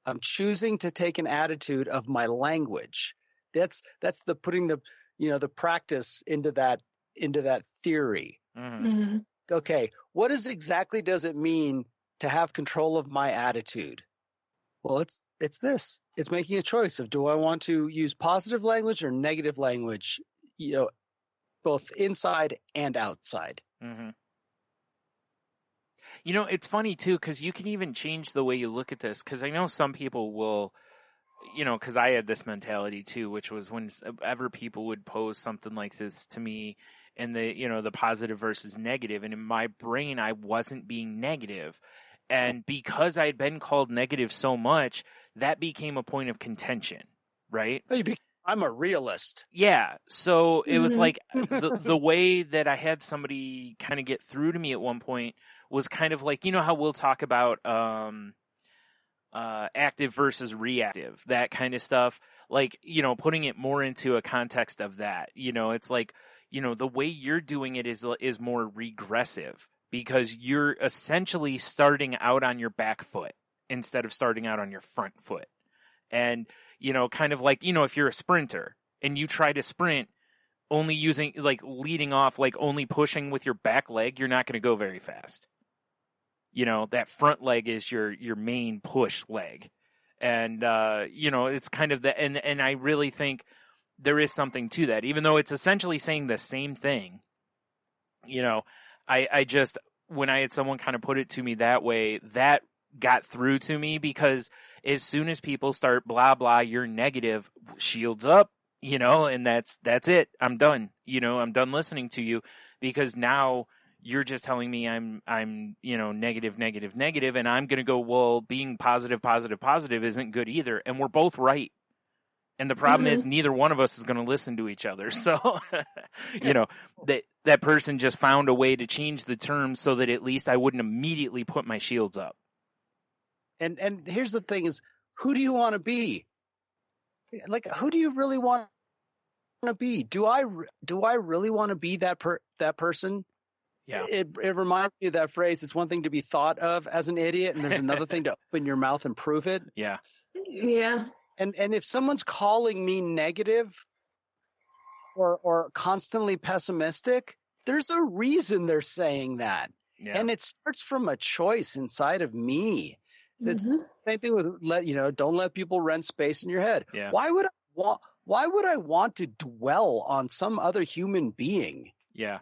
I'm choosing to take an attitude of my language. That's the putting the practice into that theory. Mm-hmm. Mm-hmm. Okay, what exactly does it mean to have control of my attitude? Well, it's this. It's making a choice of, do I want to use positive language or negative language, both inside and outside. Mm-hmm. It's funny too, because you can even change the way you look at this. Because I know some people will, because I had this mentality too, which was whenever people would pose something like this to me, and the positive versus negative, and in my brain I wasn't being negative, and because I had been called negative so much, that became a point of contention, right? I'm a realist. Yeah. So it was Mhm. like the way that I had somebody kind of get through to me at one point was kind of like, how we'll talk about active versus reactive, that kind of stuff. Like, putting it more into a context of that, it's like, the way you're doing it is more regressive, because you're essentially starting out on your back foot instead of starting out on your front foot. And, kind of like, if you're a sprinter and you try to sprint only using, like, leading off, like only pushing with your back leg, you're not going to go very fast. That front leg is your main push leg. And, it's kind of and I really think there is something to that, even though it's essentially saying the same thing. I just, when I had someone kind of put it to me that way, that got through to me, because as soon as people start blah blah, you're negative, shields up, and that's it. I'm done. I'm done listening to you, because now you're just telling me I'm negative, and I'm going to go, well, being positive isn't good either, and we're both right. And the problem is neither one of us is going to listen to each other. So, that person just found a way to change the terms so that at least I wouldn't immediately put my shields up. And here's the thing is, who do you want to be? Like, who do you really want to be? Do I really want to be that person? Yeah. It reminds me of that phrase. It's one thing to be thought of as an idiot, and there's another thing to open your mouth and prove it. Yeah. Yeah. And if someone's calling me negative or constantly pessimistic, there's a reason they're saying that. Yeah. And it starts from a choice inside of me. It's the same thing with don't let people rent space in your head. Yeah. Why would I want to dwell on some other human being? Yeah.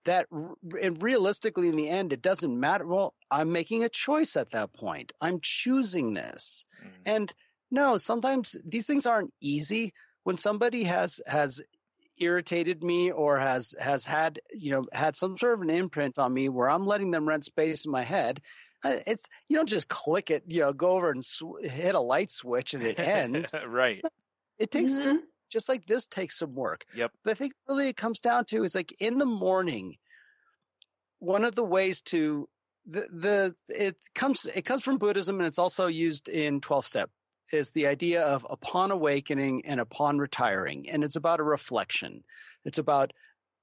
That and realistically, in the end, it doesn't matter. Well, I'm making a choice at that point. I'm choosing this. And no, sometimes these things aren't easy. When somebody has irritated me or has had some sort of an imprint on me where I'm letting them rent space in my head, it's, you don't just click it, go over and hit a light switch and it ends. Right. It takes just like this takes some work. Yep. But I think really it comes down to is like in the morning, one of the ways to it comes from Buddhism, and it's also used in 12-step, is the idea of upon awakening and upon retiring. And it's about a reflection. It's about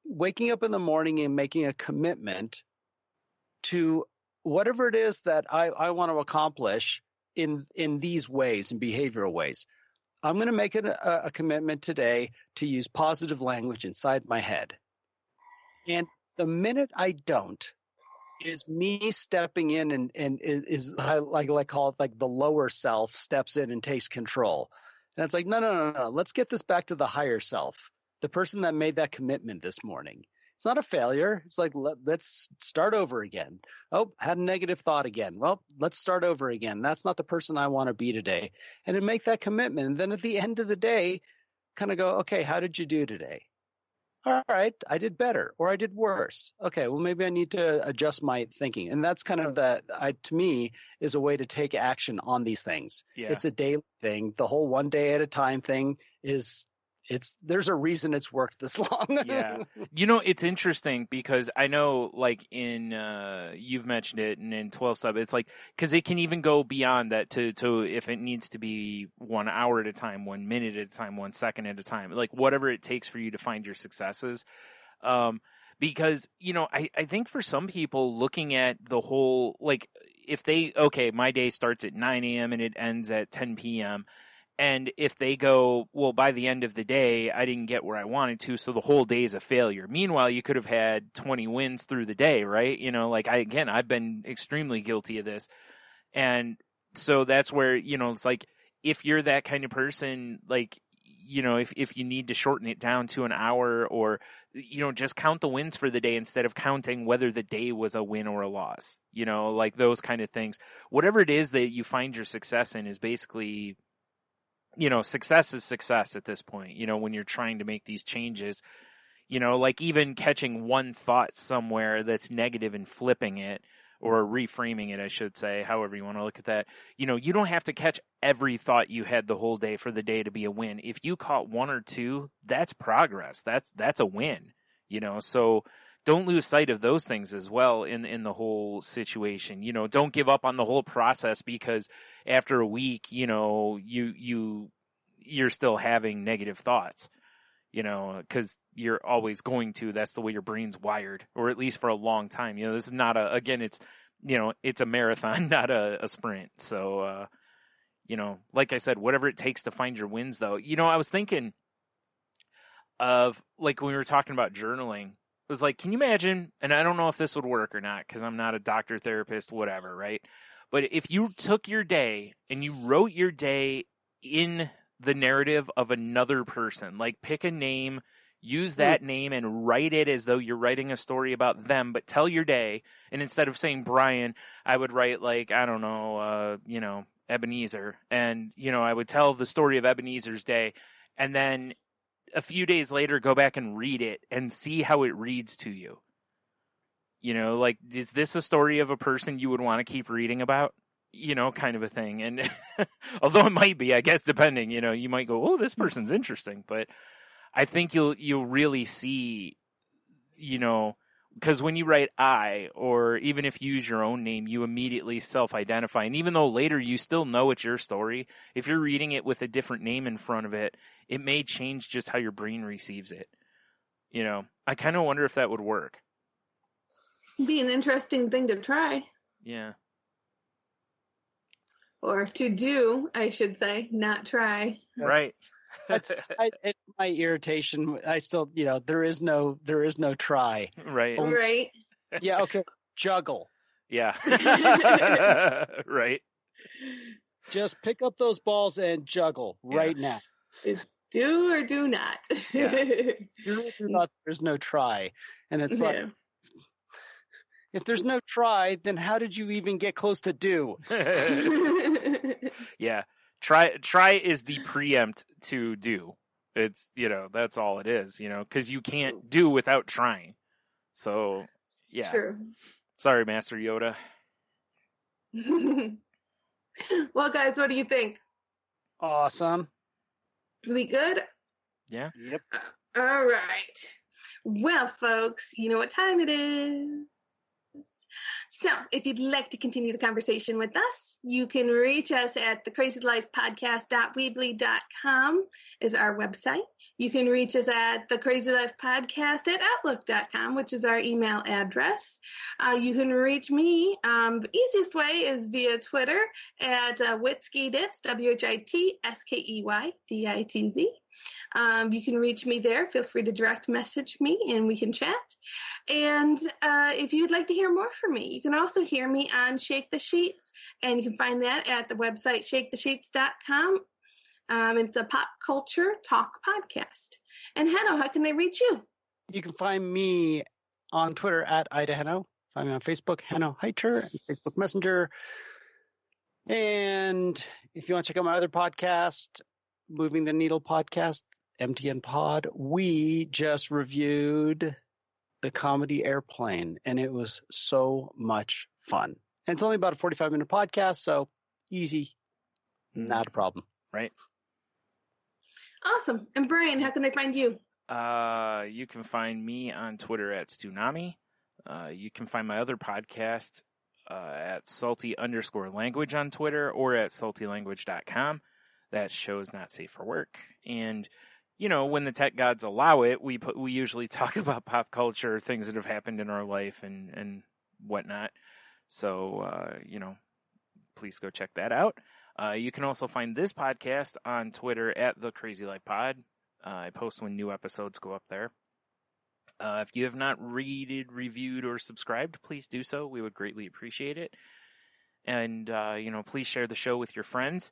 waking up in the morning and making a commitment to whatever it is that I want to accomplish in these ways, in behavioral ways. I'm going to make a commitment today to use positive language inside my head. And the minute I don't, is me stepping in and is like I call it like the lower self steps in and takes control. And it's like, no. Let's get this back to the higher self, the person that made that commitment this morning. It's not a failure. It's like, let's start over again. Oh, had a negative thought again. Well, let's start over again. That's not the person I want to be today. And to make that commitment. And then at the end of the day, kind of go, okay, how did you do today? All right, I did better or I did worse. Okay, well, maybe I need to adjust my thinking. And that's kind of to me, is a way to take action on these things. Yeah. It's a daily thing. The whole one day at a time thing there's a reason it's worked this long. Yeah. It's interesting because I know like in, you've mentioned it and in 12 Step, it's like, cause it can even go beyond that to if it needs to be 1 hour at a time, 1 minute at a time, 1 second at a time, like whatever it takes for you to find your successes. Because, I think for some people looking at the whole, like if my day starts at 9 a.m. and it ends at 10 p.m. And if they go, well, by the end of the day, I didn't get where I wanted to, so the whole day is a failure. Meanwhile, you could have had 20 wins through the day, right? I've been extremely guilty of this. And so that's where, it's like, if you're that kind of person, like, if you need to shorten it down to an hour or, just count the wins for the day instead of counting whether the day was a win or a loss, like those kind of things. Whatever it is that you find your success in is basically, success is success at this point, when you're trying to make these changes, like even catching one thought somewhere that's negative and flipping it or reframing it, I should say, however you want to look at that. You don't have to catch every thought you had the whole day for the day to be a win. If you caught one or two, that's progress. That's a win, so don't lose sight of those things as well in the whole situation. Don't give up on the whole process because after a week, you're still having negative thoughts, because you're always going to. That's the way your brain's wired, or at least for a long time. This is not it's a marathon, not a sprint. So, like I said, whatever it takes to find your wins, though. I was thinking of, like, when we were talking about journaling, it was like, can you imagine, and I don't know if this would work or not, because I'm not a doctor, therapist, whatever, right? But if you took your day and you wrote your day in the narrative of another person, like pick a name, use that name and write it as though you're writing a story about them, but tell your day. And instead of saying Brian, I would write like, I don't know, Ebenezer. And, I would tell the story of Ebenezer's day. And then a few days later, go back and read it and see how it reads to you. Like, is this a story of a person you would want to keep reading about? Kind of a thing. And although it might be, I guess, depending, you might go, oh, this person's interesting. But I think you'll really see, because when you write I, or even if you use your own name, you immediately self-identify. And even though later you still know it's your story, if you're reading it with a different name in front of it, it may change just how your brain receives it. I kind of wonder if that would work. Be an interesting thing to try. Yeah. Or to do, I should say, not try. Right. It's my irritation. I still, there is no try. Right. Right. Yeah. Okay. Juggle. Yeah. Right. Just pick up those balls and juggle right now. It's do or do not. Yeah. Do or do not. There's no try. And it's like, if there's no try, then how did you even get close to do? Yeah. Try is the preempt to do. It's, that's all it is, because you can't do without trying. So, yeah. True. Sorry, Master Yoda. Well, guys, what do you think? Awesome. We good? Yeah. Yep. All right. Well, folks, you know what time it is. So, if you'd like to continue the conversation with us, you can reach us at thecrazylifepodcast.weebly.com is our website. You can reach us at thecrazylifepodcast@outlook.com, which is our email address. You can reach me. The easiest way is via Twitter at Witskeyditz, WHITSKEYDITZ. You can reach me there. Feel free to direct message me and we can chat. And if you'd like to hear more from me, you can also hear me on Shake the Sheets, and you can find that at the website shaketheSheets.com. It's a pop culture talk podcast. And Henno, how can they reach you? You can find me on Twitter at Ida Henno. Find me on Facebook, Henno Heiter, and Facebook Messenger. And if you want to check out my other podcast, Moving the Needle podcast, MTN Pod, we just reviewed the comedy Airplane, and it was so much fun. And it's only about a 45-minute podcast, so easy, not a problem. Right. Awesome. And Brian, how can they find you? You can find me on Twitter at Stunami. You can find my other podcast at salty_language on Twitter or at saltylanguage.com. That show is not safe for work. And, you know, when the tech gods allow it, we usually talk about pop culture, things that have happened in our life and whatnot. So, you know, please go check that out. You can also find this podcast on Twitter at The Crazy Life Pod. I post when new episodes go up there. If you have not rated, reviewed, or subscribed, please do so. We would greatly appreciate it. And, you know, please share the show with your friends.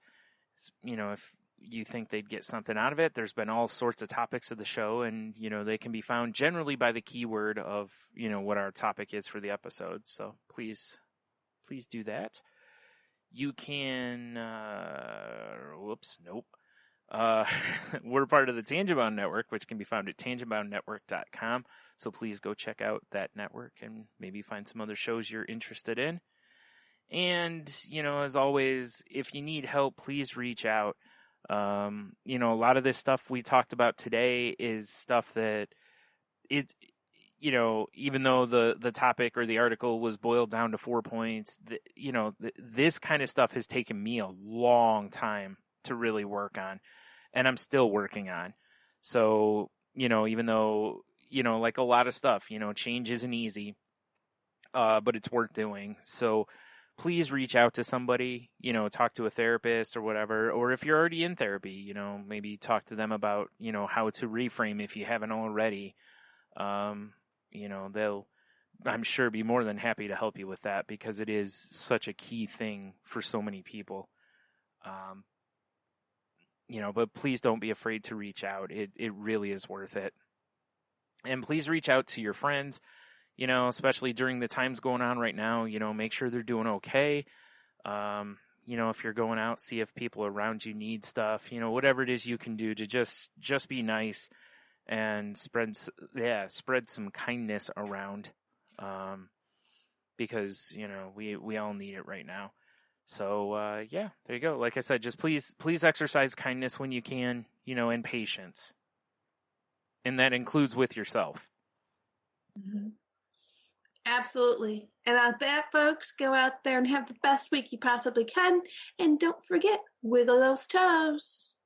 You know, if you think they'd get something out of it, there's been all sorts of topics of the show, and, you know, they can be found generally by the keyword of, you know, what our topic is for the episode. So please do that. You can, we're part of the Tangentbound Network, which can be found at tangentboundnetwork.com. So please go check out that network and maybe find some other shows you're interested in. And, you know, as always, if you need help, please reach out. You know, a lot of this stuff we talked about today is stuff that you know, even though the topic or the article was boiled down to 4 points, you know, this kind of stuff has taken me a long time to really work on, and I'm still working on. So, you know, even though, you know, like a lot of stuff, you know, change isn't easy, but it's worth doing. So please reach out to somebody, you know, talk to a therapist or whatever, or if you're already in therapy, you know, maybe talk to them about, you know, how to reframe if you haven't already. You know, they'll, I'm sure, be more than happy to help you with that, because it is such a key thing for so many people. You know, but please don't be afraid to reach out. It really is worth it. And please reach out to your friends, you know, especially during the times going on right now. You know, make sure they're doing okay. You know, if you're going out, see if people around you need stuff, you know, whatever it is you can do to just be nice and spread some kindness around, because, you know, we all need it right now. So, yeah, there you go. Like I said, just please exercise kindness when you can, you know, and patience. And that includes with yourself. Mm-hmm. Absolutely. And on that, folks, go out there and have the best week you possibly can. And don't forget, wiggle those toes.